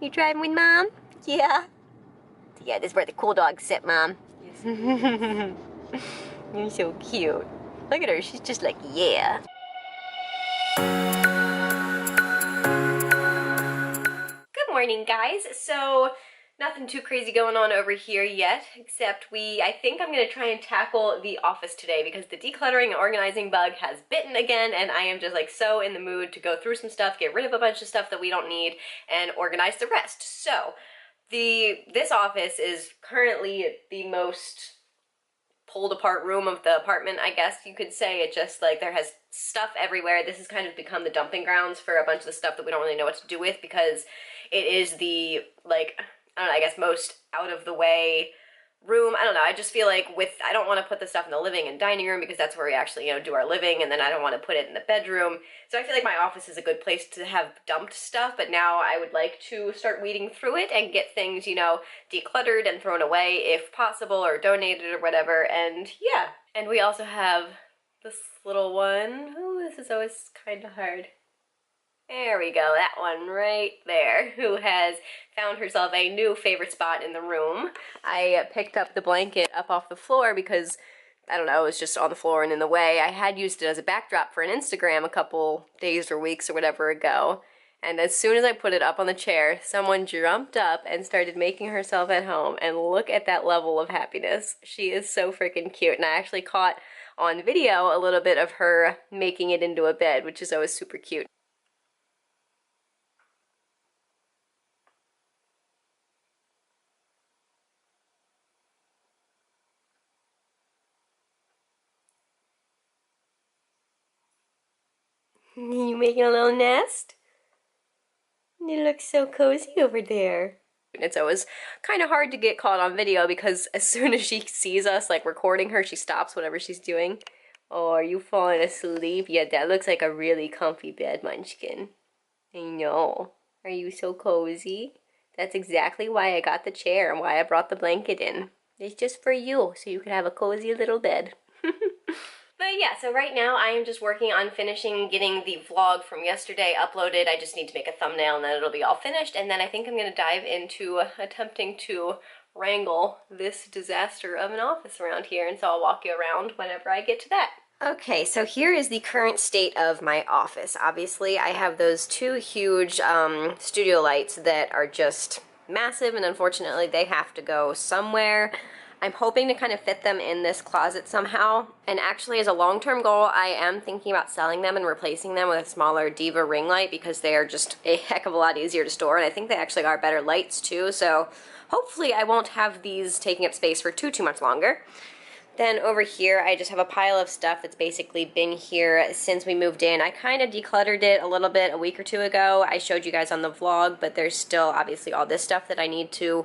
You driving with Mom? Yeah. Yeah, this is where the cool dogs sit, Mom. Yes. You're so cute. Look at her, she's just like, yeah. Good morning, guys. So, nothing too crazy going on over here yet, except I think I'm gonna try and tackle the office today because the decluttering and organizing bug has bitten again, and I am just like so in the mood to go through some stuff, get rid of a bunch of stuff that we don't need, and organize the rest. So, this office is currently the most pulled apart room of the apartment, I guess you could say. It just like there has stuff everywhere. This has kind of become the dumping grounds for a bunch of the stuff that we don't really know what to do with because it is the, like, I don't know, I guess most out of the way room. I don't know, I just feel like I don't want to put the stuff in the living and dining room because that's where we actually, you know, do our living, and then I don't want to put it in the bedroom. So I feel like my office is a good place to have dumped stuff, but now I would like to start weeding through it and get things, you know, decluttered and thrown away if possible, or donated or whatever, and yeah. And we also have this little one. Oh, this is always kind of hard. There we go, that one right there, who has found herself a new favorite spot in the room. I picked up the blanket up off the floor because, I don't know, it was just on the floor and in the way. I had used it as a backdrop for an Instagram a couple days or weeks or whatever ago. And as soon as I put it up on the chair, someone jumped up and started making herself at home. And look at that level of happiness. She is so freaking cute. And I actually caught on video a little bit of her making it into a bed, which is always super cute. You making a little nest? You look so cozy over there. It's always kind of hard to get caught on video because as soon as she sees us, like, recording her, she stops whatever she's doing. Oh, are you falling asleep? Yeah, that looks like a really comfy bed, Munchkin. I know. Are you so cozy? That's exactly why I got the chair and why I brought the blanket in. It's just for you, so you could have a cozy little bed. But yeah, so right now I am just working on finishing getting the vlog from yesterday uploaded. I just need to make a thumbnail and then it'll be all finished. And then I think I'm going to dive into attempting to wrangle this disaster of an office around here. And so I'll walk you around whenever I get to that. Okay, so here is the current state of my office. Obviously, I have those two huge studio lights that are just massive, and unfortunately they have to go somewhere. I'm hoping to kind of fit them in this closet somehow, and actually as a long-term goal I am thinking about selling them and replacing them with a smaller Diva ring light because they are just a heck of a lot easier to store, and I think they actually are better lights too, so hopefully I won't have these taking up space for too much longer. Then over here I just have a pile of stuff that's basically been here since we moved in. I kind of decluttered it a little bit a week or two ago. I showed you guys on the vlog, but there's still obviously all this stuff that I need to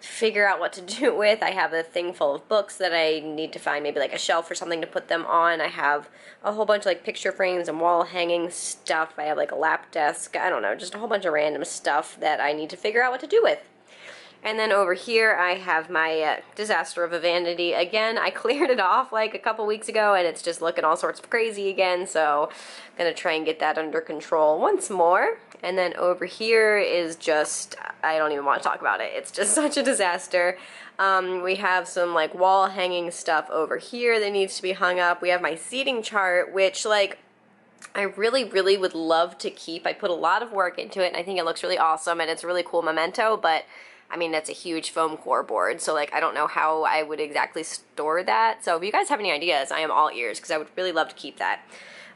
figure out what to do with. I have a thing full of books that I need to find maybe like a shelf or something to put them on. I have a whole bunch of like picture frames and wall hanging stuff. I have like a lap desk. I don't know, just a whole bunch of random stuff that I need to figure out what to do with. And then over here I have my disaster of a vanity. Again, I cleared it off like a couple weeks ago and it's just looking all sorts of crazy again, so I'm gonna try and get that under control once more. And then over here is just, I don't even want to talk about it. It's just such a disaster. We have some like wall hanging stuff over here that needs to be hung up. We have my seating chart, which like I really would love to keep. I put a lot of work into it and I think it looks really awesome and it's a really cool memento, but I mean, that's a huge foam core board, so like I don't know how I would exactly store that. So if you guys have any ideas, I am all ears because I would really love to keep that.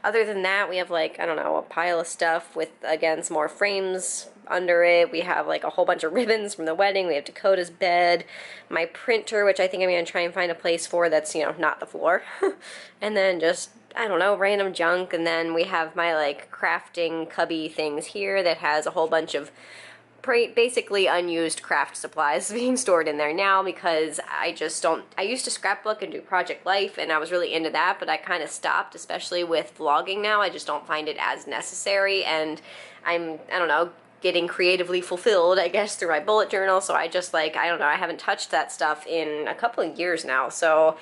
Other than that, we have like, I don't know, a pile of stuff with, again, some more frames under it. We have like a whole bunch of ribbons from the wedding. We have Dakota's bed, my printer, which I think I'm going to try and find a place for that's, you know, not the floor. And then just, I don't know, random junk. And then we have my like crafting cubby things here that has a whole bunch of basically unused craft supplies being stored in there now because I just don't, I used to scrapbook and do Project Life and I was really into that, but I kind of stopped, especially with vlogging now. I just don't find it as necessary, and I don't know, getting creatively fulfilled, I guess, through my bullet journal, so I just like, I don't know, I haven't touched that stuff in a couple of years now, so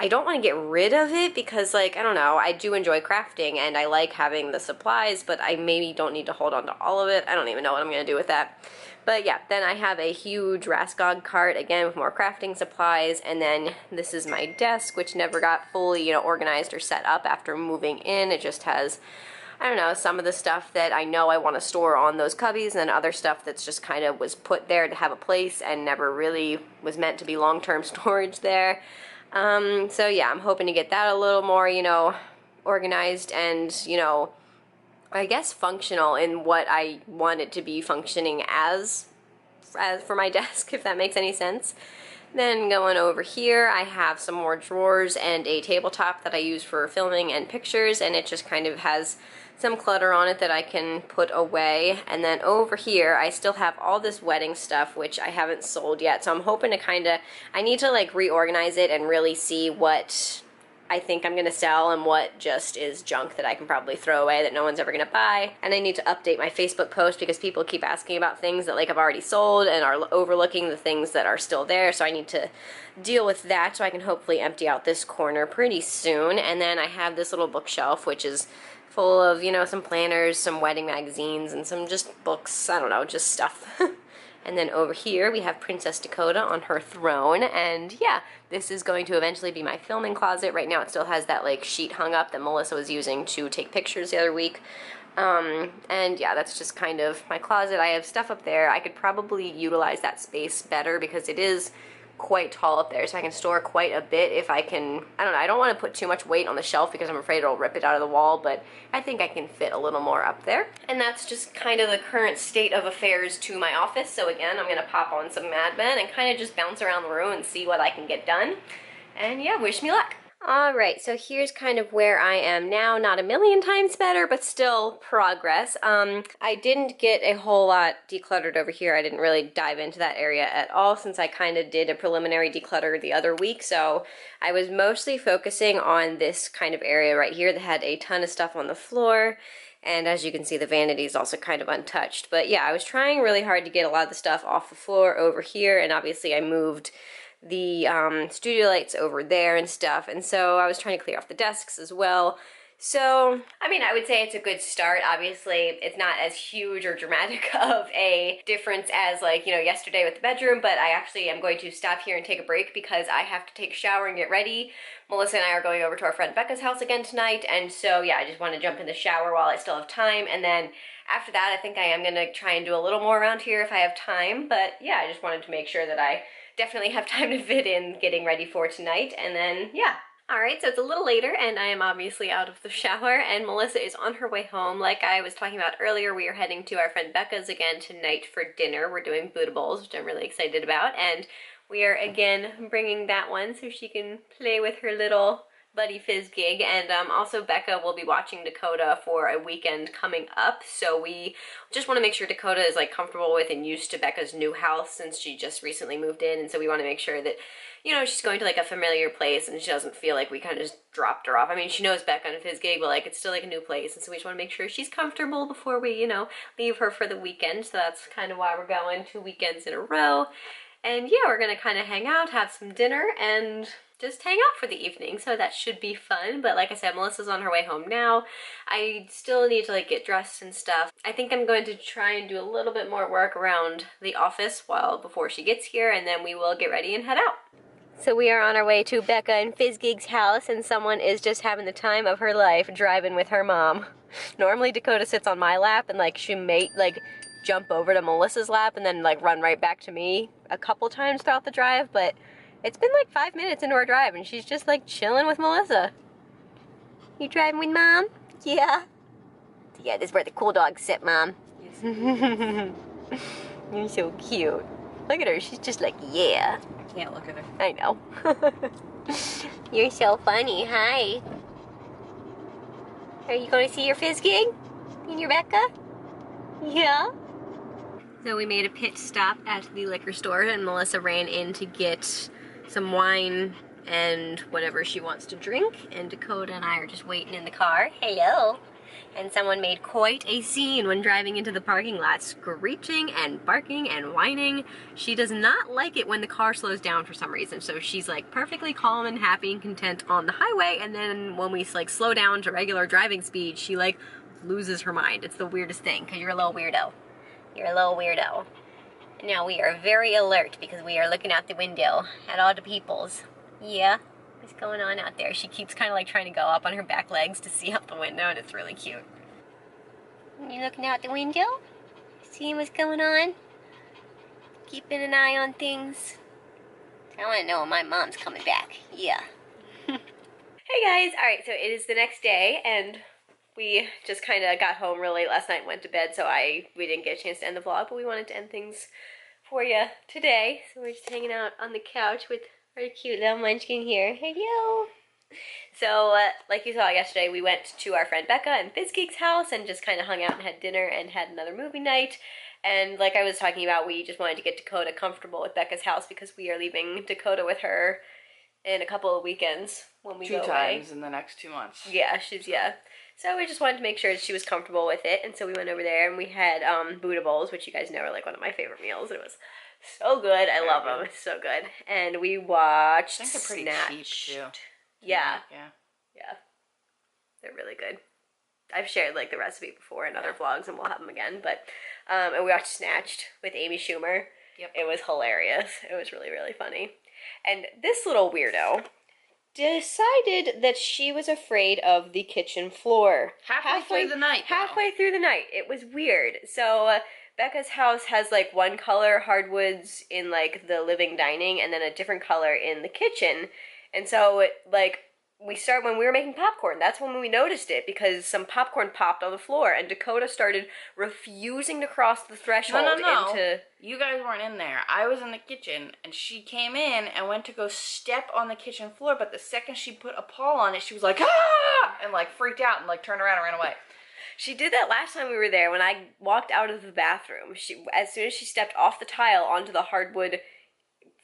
I don't want to get rid of it because, like, I don't know, I do enjoy crafting and I like having the supplies, but I maybe don't need to hold on to all of it. I don't even know what I'm going to do with that. But yeah, then I have a huge Raskog cart, again, with more crafting supplies, and then this is my desk, which never got fully, you know, organized or set up after moving in. It just has, I don't know, some of the stuff that I know I want to store on those cubbies, and then other stuff that's just kind of was put there to have a place and never really was meant to be long-term storage there. So yeah, I'm hoping to get that a little more, you know, organized and, you know, I guess functional in what I want it to be functioning as for my desk, if that makes any sense. Then going over here, I have some more drawers and a tabletop that I use for filming and pictures, and it just kind of has some clutter on it that I can put away. And then over here, I still have all this wedding stuff, which I haven't sold yet, so I'm hoping to kind of, I need to like reorganize it and really see what I think I'm gonna sell and what just is junk that I can probably throw away that no one's ever gonna buy. And I need to update my Facebook post because people keep asking about things that like I've already sold and are overlooking the things that are still there, so I need to deal with that so I can hopefully empty out this corner pretty soon. And then I have this little bookshelf which is full of, you know, some planners, some wedding magazines, and some just books, I don't know, just stuff. And then over here we have Princess Dakota on her throne, and yeah, this is going to eventually be my filming closet. Right now it still has that like sheet hung up that Melissa was using to take pictures the other week. And yeah, that's just kind of my closet. I have stuff up there. I could probably utilize that space better because it is quite tall up there, so I can store quite a bit if I can. I don't know, I don't want to put too much weight on the shelf because I'm afraid it'll rip it out of the wall, but I think I can fit a little more up there. And that's just kind of the current state of affairs to my office. So again, I'm gonna pop on some Mad Men and kind of just bounce around the room and see what I can get done. And yeah, wish me luck. Alright, so here's kind of where I am now. Not a million times better, but still progress. I didn't get a whole lot decluttered over here. I didn't really dive into that area at all since I kind of did a preliminary declutter the other week. So I was mostly focusing on this kind of area right here that had a ton of stuff on the floor. And as you can see, the vanity is also kind of untouched. But yeah, I was trying really hard to get a lot of the stuff off the floor over here, and obviously I moved the studio lights over there and stuff, and so I was trying to clear off the desks as well. So, I mean, I would say it's a good start. Obviously, it's not as huge or dramatic of a difference as, like, you know, yesterday with the bedroom, but I actually am going to stop here and take a break because I have to take a shower and get ready. Melissa and I are going over to our friend Becca's house again tonight, and so, yeah, I just want to jump in the shower while I still have time, and then after that, I think I am going to try and do a little more around here if I have time, but yeah, I just wanted to make sure that I definitely have time to fit in getting ready for tonight, and then, yeah. Alright, so it's a little later, and I am obviously out of the shower, and Melissa is on her way home. Like I was talking about earlier, we are heading to our friend Becca's again tonight for dinner. We're doing Buddha bowls, which I'm really excited about, and we are again bringing that one so she can play with her little Buddy Fizz gig, and also Becca will be watching Dakota for a weekend coming up, so we just want to make sure Dakota is like comfortable with and used to Becca's new house since she just recently moved in, and so we want to make sure that, you know, she's going to like a familiar place and she doesn't feel like we kind of just dropped her off. I mean, she knows Becca and Fizz gig, but like it's still like a new place, and so we just want to make sure she's comfortable before we, you know, leave her for the weekend. So that's kind of why we're going 2 weekends in a row. And yeah, we're gonna kind of hang out, have some dinner, and just hang out for the evening, so that should be fun. But like I said, Melissa's on her way home now. I still need to like get dressed and stuff. I think I'm going to try and do a little bit more work around the office before she gets here, and then we will get ready and head out. So we are on our way to Becca and Fizzgig's house, and someone is just having the time of her life driving with her mom. Normally Dakota sits on my lap, and like she may like jump over to Melissa's lap and then like run right back to me a couple times throughout the drive, but it's been like 5 minutes into our drive and she's just like chilling with Melissa. You driving with Mom? Yeah. Yeah, this is where the cool dogs sit, Mom. Yes. You're so cute. Look at her, she's just like, yeah. I can't look at her. I know. You're so funny, hi. Are you going to see your Fizz gig? And your Becca? Yeah. So we made a pit stop at the liquor store, and Melissa ran in to get some wine and whatever she wants to drink, and Dakota and I are just waiting in the car. Hello. And someone made quite a scene when driving into the parking lot, screeching and barking and whining. She does not like it when the car slows down for some reason, so she's like perfectly calm and happy and content on the highway, and then when we like slow down to regular driving speed, she like loses her mind. It's the weirdest thing, because you're a little weirdo. You're a little weirdo. Now we are very alert because we are looking out the window at all the peoples. Yeah. What's going on out there? She keeps kind of like trying to go up on her back legs to see out the window, and it's really cute. You looking out the window? Seeing what's going on? Keeping an eye on things? I want to know when my mom's coming back. Yeah. Hey guys! Alright, so it is the next day, and we just kind of got home real late last night and went to bed, so we didn't get a chance to end the vlog, but we wanted to end things for you today. So we're just hanging out on the couch with our cute little munchkin here. Hello! So, like you saw yesterday, we went to our friend Becca and BizGeek's house and just kind of hung out and had dinner and had another movie night. And like I was talking about, we just wanted to get Dakota comfortable with Becca's house because we are leaving Dakota with her in a couple of weekends when we go away. 2 times in the next 2 months. Yeah, yeah. So we just wanted to make sure that she was comfortable with it, and so we went over there and we had Buddha bowls, which you guys know are like one of my favorite meals. It was so good. I love them. It's so good. And we watched I think they're pretty Snatched. cheap too. Yeah. Yeah. They're really good. I've shared like the recipe before in other vlogs, and we'll have them again. But and we watched Snatched with Amy Schumer. Yep. It was hilarious. It was really, really funny. And this little weirdo decided that she was afraid of the kitchen floor. Halfway through the night. Halfway through the night. It was weird. So Becca's house has like one color hardwoods in like the living dining and then a different color in the kitchen. And so like when we were making popcorn, that's when we noticed it, because some popcorn popped on the floor and Dakota started refusing to cross the threshold into... You guys weren't in there. I was in the kitchen, and she came in and went to go step on the kitchen floor, but the second she put a paw on it, she was like, ah! And like freaked out and like turned around and ran away. She did that last time we were there when I walked out of the bathroom. As soon as she stepped off the tile onto the hardwood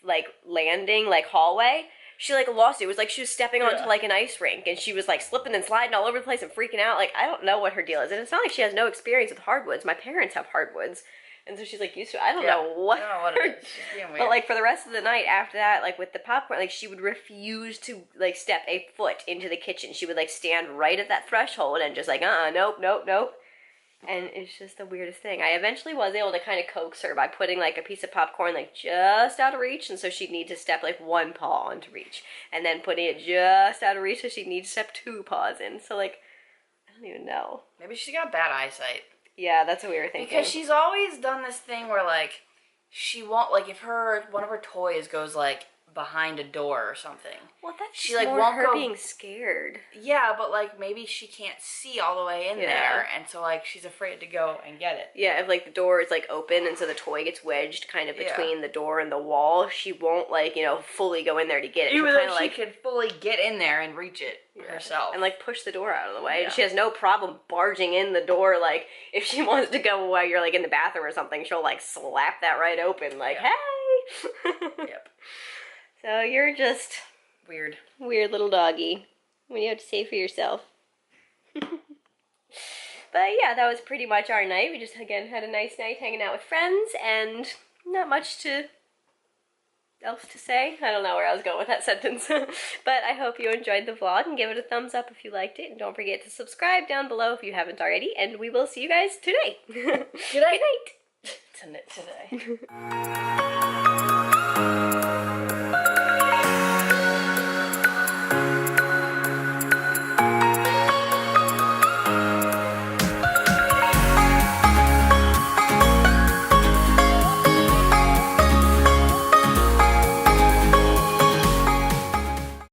like landing, like hallway, she like lost it. It was like she was stepping onto like an ice rink, and she was like slipping and sliding all over the place and freaking out. Like, I don't know what her deal is. And it's not like she has no experience with hardwoods. My parents have hardwoods. And so she's like used to it. I don't know what it is. She's being weird. But like for the rest of the night after that, like with the popcorn, like she would refuse to like step a foot into the kitchen. She would like stand right at that threshold and just like, nope. And it's just the weirdest thing. I eventually was able to kind of coax her by putting like a piece of popcorn like just out of reach, and so she'd need to step like one paw into reach, and then putting it just out of reach so she'd need to step 2 paws in. So like, I don't even know. Maybe she's got bad eyesight. Yeah, that's what we were thinking. Because she's always done this thing where like she won't, like if one of her toys goes like behind a door or something. Well, that's she like more won't her go, being scared. Yeah, but like maybe she can't see all the way in there, and so like she's afraid to go and get it. Yeah, if like the door is like open and so the toy gets wedged kind of between the door and the wall, she won't like, you know, fully go in there to get it. Even though she could fully get in there and reach it herself. And like push the door out of the way. And she has no problem barging in the door. Like if she wants to go while you're like in the bathroom or something, she'll like slap that right open like, hey! Yep. So you're just weird little doggy. What do you have to say for yourself? But yeah, that was pretty much our night. We just again had a nice night hanging out with friends, and not much else to say. I don't know where I was going with that sentence. But I hope you enjoyed the vlog, and give it a thumbs up if you liked it, and don't forget to subscribe down below if you haven't already, and we will see you guys today. Good night. Today.